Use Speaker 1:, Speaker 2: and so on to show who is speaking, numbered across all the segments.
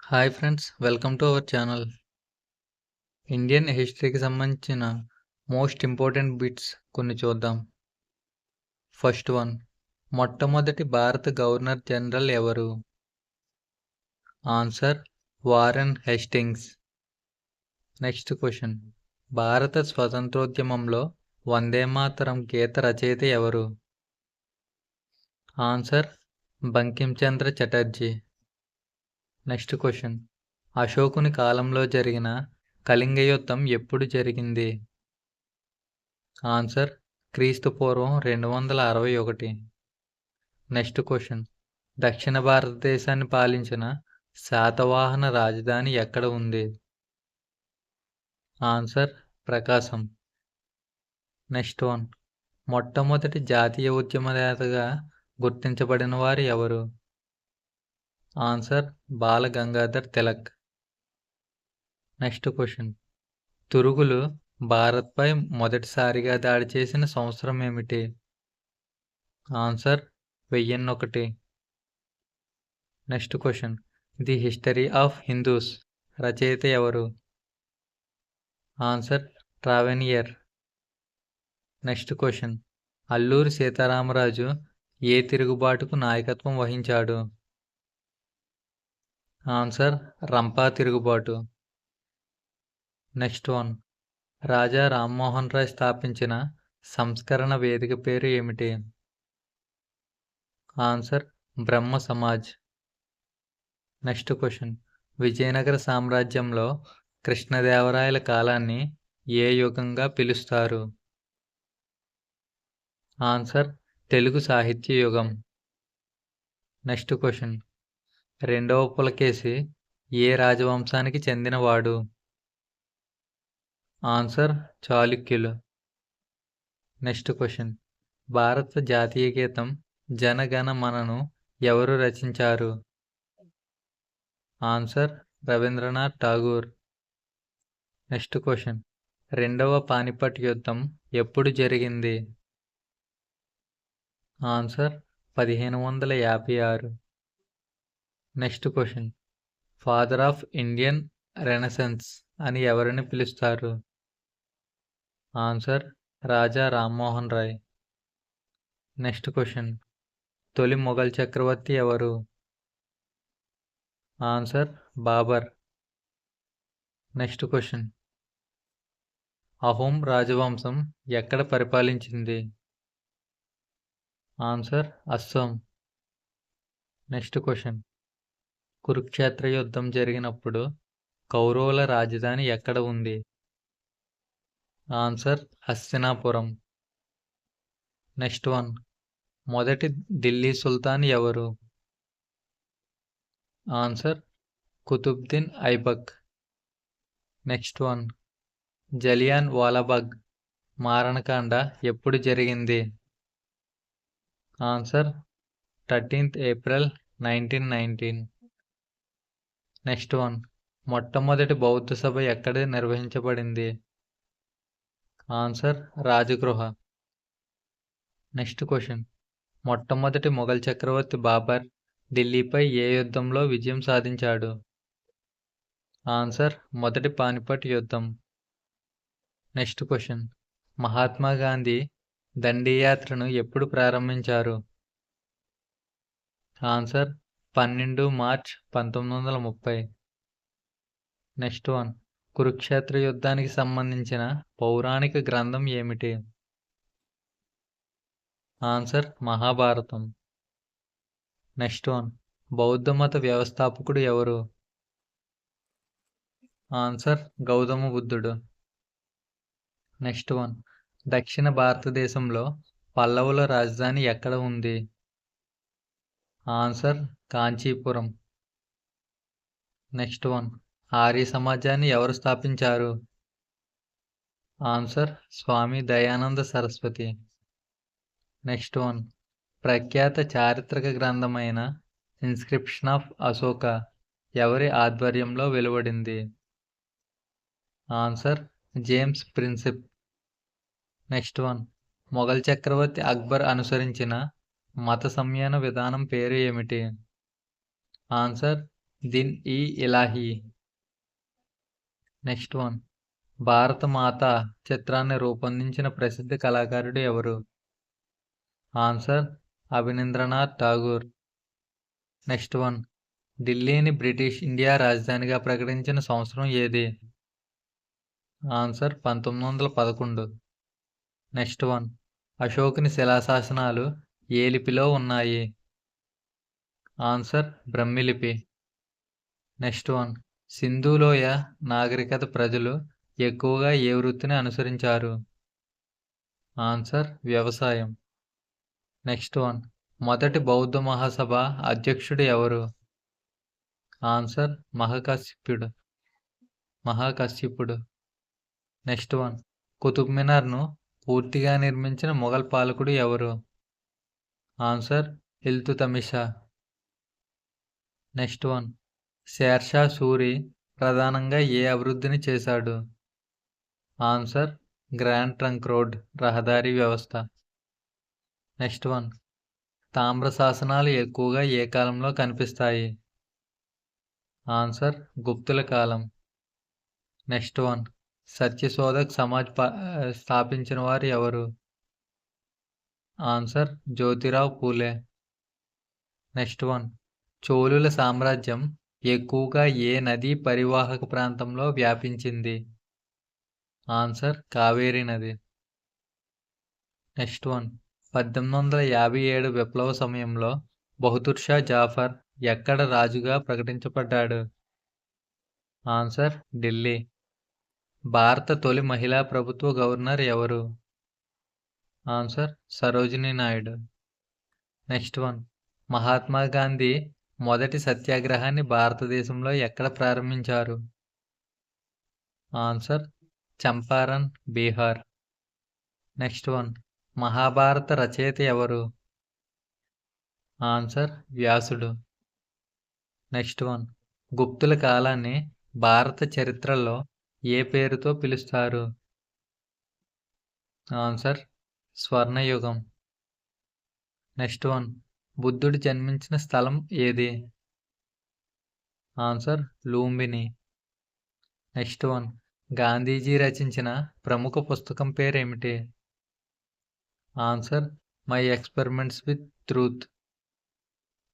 Speaker 1: Hi friends, welcome to our channel. Indian హిస్టరీకి సంబంధించిన most important bits కొన్ని చూద్దాం. ఫస్ట్ వన్, మొట్టమొదటి భారత గవర్నర్ జనరల్ ఎవరు? Answer Warren Hastings. Next question, భారత స్వతంత్రోద్యమంలో వందేమాతరం గీత రచయిత ఎవరు? Answer Bankim Chandra Chatterjee. Next question, అశోకుని కాలంలో జరిగిన కళింగ యుద్ధం ఎప్పుడు జరిగింది? ఆన్సర్ క్రీస్తుపూర్వం 261. నెక్స్ట్ క్వశ్చన్, దక్షిణ భారతదేశాన్ని పాలించిన శాతవాహన రాజధాని ఎక్కడ ఉంది? ఆన్సర్ ప్రకాశం. నెక్స్ట్ వన్, మొట్టమొదటి జాతీయ ఉద్యమనేతగా గుర్తించబడిన వారు ఎవరు? Answer Bala Gangadhar Tilak. Next question, తురుగులు భారత్పై మొదటిసారిగా దాడి చేసిన సంవత్సరం ఏమిటి? Answer 1001. Next question, the history of Hindus రచయిత ఎవరు? Answer Tavernier. Next question, Alluri Sitaramaraju ఏ తిరుగుబాటుకు నాయకత్వం వహించాడు? ఆన్సర్ రంపా తిరుగుబాటు. నెక్స్ట్ వన్, రాజా రామ్మోహన్ రాయ్ స్థాపించిన సంస్కరణ వేదిక పేరు ఏమిటి? Answer Brahmo Samaj. Next question, Vijayanagara సామ్రాజ్యంలో కృష్ణదేవరాయల కాలాన్ని ఏ యుగంగా పిలుస్తారు? ఆన్సర్ తెలుగు సాహిత్య యుగం. నెక్స్ట్ క్వశ్చన్, రెండవ పులకేశి ఏ రాజవంశానికి చెందినవాడు? ఆన్సర్ చాళుక్యులు. నెక్స్ట్ క్వశ్చన్, భారత జాతీయ గీతం జనగణ మనను ఎవరు రచించారు? Answer Rabindranath Tagore. Next question, రెండవ పానిపట్ యుద్ధం ఎప్పుడు జరిగింది? Answer 1556. Next question, father of Indian renaissance అని ఎవరిని పిలుస్తారు? Answer Raja Rammohan Roy. Next question, తొలి మొఘల్ చక్రవర్తి ఎవరు? Answer Babur. Next question, Ahom రాజవంశం ఎక్కడ పరిపాలించింది? Answer Assam. Next question, Kurukshetra యుద్ధం జరిగినప్పుడు కౌరవుల రాజధాని ఎక్కడ ఉంది? ఆన్సర్ హస్తినాపురం. నెక్స్ట్ వన్, మొదటి ఢిల్లీ సుల్తాన్ ఎవరు? Answer Qutbuddin Aibak. Next one, Jallian Wala Bagh మారణకాండ ఎప్పుడు జరిగింది? Answer 13th April 1919. Next one, మొట్టమొదటి బౌద్ధ సభ ఎక్కడ నిర్వహించబడింది? ఆన్సర్ రాజగృహ. నెక్స్ట్ క్వశ్చన్, మొట్టమొదటి మొఘల్ చక్రవర్తి బాబర్ ఢిల్లీపై ఏ యుద్ధంలో విజయం సాధించాడు? ఆన్సర్ మొదటి పానిపట్ యుద్ధం. నెక్స్ట్ క్వశ్చన్, మహాత్మా గాంధీ దండి యాత్రను ఎప్పుడు ప్రారంభించారు? Answer 12 March 1930. Next one, Kurukshetra యుద్ధానికి సంబంధించిన పౌరాణిక గ్రంథం ఏమిటి? ఆన్సర్ మహాభారతం. నెక్స్ట్ వన్, బౌద్ధ మత వ్యవస్థాపకుడు ఎవరు? ఆన్సర్ గౌతమ బుద్ధుడు. నెక్స్ట్ వన్, దక్షిణ భారతదేశంలో పల్లవుల రాజధాని ఎక్కడ ఉంది? Answer Kanchipuram. Next one, Arya సమాజాన్ని ఎవరు స్థాపించారు? Answer Swami Dayananda Saraswati. Next one, ప్రఖ్యాత చారిత్రక గ్రంథమైన ఇన్స్క్రిప్షన్ ఆఫ్ అశోక ఎవరి ఆధ్వర్యంలో వెలువడింది? Answer James Prinsep. Next one, Mughal చక్రవర్తి అక్బర్ అనుసరించిన మత సంయాన విధానం పేరు ఏమిటి? ఆన్సర్ దిన్ ఈ ఇలాహీ. నెక్స్ట్ వన్, భారత మాత చిత్రాన్ని రూపొందించిన ప్రసిద్ధ కళాకారుడు ఎవరు? ఆన్సర్ అభినంద్రనాథ్ ఠాగూర్. నెక్స్ట్ వన్, ఢిల్లీని బ్రిటిష్ ఇండియా రాజధానిగా ప్రకటించిన సంవత్సరం ఏది? ఆన్సర్ 1911. నెక్స్ట్ వన్, అశోకుని శిలాశాసనాలు ఏ లిపిలో ఉన్నాయి? ఆన్సర్ బ్రహ్మిలిపి. నెక్స్ట్ వన్, సింధులోయ నాగరికత ప్రజలు ఎక్కువగా ఏ వృత్తిని అనుసరించారు? ఆన్సర్ వ్యవసాయం. నెక్స్ట్ వన్, మొదటి బౌద్ధ మహాసభ అధ్యక్షుడు ఎవరు? ఆన్సర్ మహాకశ్యపుడు. నెక్స్ట్ వన్, కుతుబ్ మినార్ను పూర్తిగా నిర్మించిన మొఘల్ పాలకుడు ఎవరు? Answer Iltutmish. Next one, Shershah Suri ప్రధానంగా ఏ అభివృద్ధిని చేశాడు? ఆన్సర్ గ్రాండ్ ట్రంక్ రోడ్ రహదారి వ్యవస్థ. నెక్స్ట్ వన్, తామ్ర శాసనాలు ఎక్కువగా ఏ కాలంలో కనిపిస్తాయి? ఆన్సర్ గుప్తుల కాలం. నెక్స్ట్ వన్, సత్యశోధక్ సమాజ్ స్థాపించిన వారు ఎవరు? Answer Jyotirao Phule. Next one, చోళుల సామ్రాజ్యం ఎక్కువగా ఏ నదీ పరివాహక ప్రాంతంలో వ్యాపించింది? ఆన్సర్ కావేరీ నది. నెక్స్ట్ వన్, 1857 విప్లవ సమయంలో బహదూర్ షా జాఫర్ ఎక్కడ రాజుగా ప్రకటించబడ్డాడు? ఆన్సర్ ఢిల్లీ. భారత తొలి మహిళా ప్రభుత్వ గవర్నర్ ఎవరు? Answer Sarojini Naidu. Next one, Mahatma Gandhi మొదటి సత్యాగ్రహాన్ని భారతదేశంలో ఎక్కడ ప్రారంభించారు? Answer Champaran, Bihar. Next one, Mahabharata రచయిత ఎవరు? ఆన్సర్ వ్యాసుడు. నెక్స్ట్ వన్, గుప్తుల కాలాన్ని భారత చరిత్రలో ఏ పేరుతో పిలుస్తారు? ఆన్సర్ స్వర్ణయుగం. నెక్స్ట్ వన్, బుద్ధుడు జన్మించిన స్థలం ఏది? Answer Lumbini. Next one, Gandhiji రచించిన ప్రముఖ పుస్తకం పేరేమిటి? Answer my experiments with truth.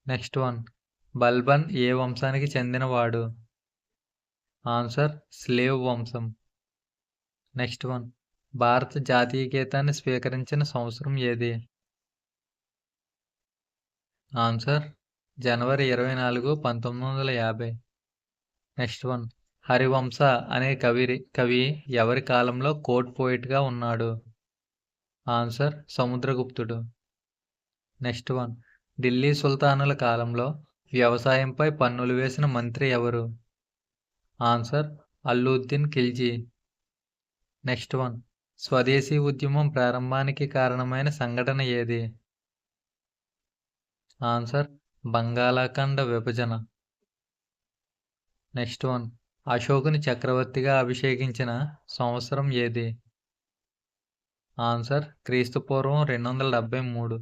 Speaker 1: Next one, Balban ఏ వంశానికి చెందినవాడు? ఆన్సర్ స్లేవ్ వంశం. నెక్స్ట్ వన్, భారత జాతీయ గీతాన్ని స్వీకరించిన సంవత్సరం ఏది? ఆన్సర్ జనవరి 24, 1950. నెక్స్ట్ వన్, హరివంశ అనే కవి ఎవరి కాలంలో కోర్ట్ పోయిట్గా ఉన్నాడు? ఆన్సర్ సముద్రగుప్తుడు. నెక్స్ట్ వన్, ఢిల్లీ సుల్తానుల కాలంలో వ్యవసాయంపై పన్నులు వేసిన మంత్రి ఎవరు? Answer Alauddin Khilji. Next one, Swadeshi ఉద్యమం ప్రారంభానికి కారణమైన సంఘటన ఏది? ఆన్సర్ బంగాళాఖండ విభజన. నెక్స్ట్ వన్, అశోకుని చక్రవర్తిగా అభిషేకించిన సంవత్సరం ఏది? ఆన్సర్ క్రీస్తుపూర్వం 273.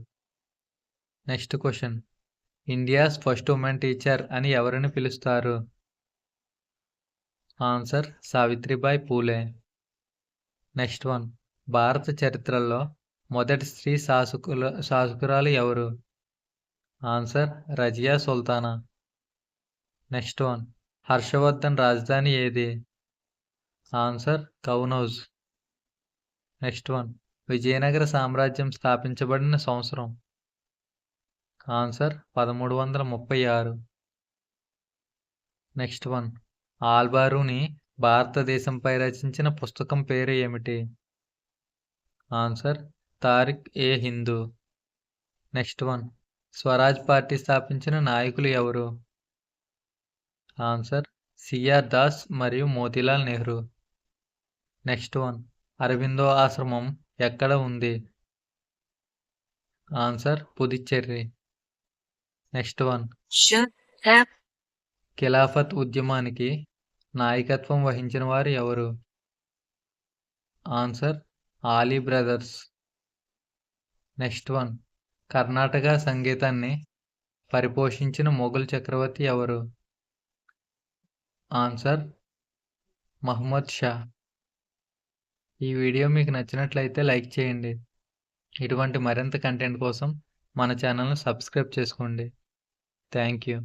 Speaker 1: Next question, India's first women teacher అని ఎవరిని పిలుస్తారు? Answer Savitribai Phule. Next one, భారత చరిత్రలో మొదటి స్త్రీ శాసకురాలు ఎవరు? Answer Razia Sultana. Next one, Harshavardhan రాజధాని ఏది? Answer Kannauj. Next one, Vijayanagara సామ్రాజ్యం స్థాపించబడిన సంవత్సరం? ఆన్సర్ 1336. నెక్స్ట్ వన్, ఆల్బారూని భారతదేశంపై రచించిన పుస్తకం పేరు ఏమిటి? Answer Tarikh e Hindu. Next one, Swaraj party స్థాపించిన నాయకులు ఎవరు? ఆన్సర్ సిఆర్ దాస్ మరియు మోతీలాల్ నెహ్రూ. నెక్స్ట్ వన్, అరబిందో ఆశ్రమం ఎక్కడ ఉంది? Answer Puducherry. Next one, Khilafat ఉద్యమానికి నాయకత్వం వహించిన వారు ఎవరు? Answer Ali brothers. Next one, Karnataka సంగీతాన్ని పరిపోషించిన మొఘల్ చక్రవర్తి ఎవరు? ఆన్సర్ మహ్మద్ షా. ఈ వీడియో మీకు నచ్చినట్లయితే లైక్ చేయండి. ఇటువంటి మరింత కంటెంట్ కోసం మన ఛానల్‌ను సబ్స్క్రైబ్ చేసుకోండి. Thank you.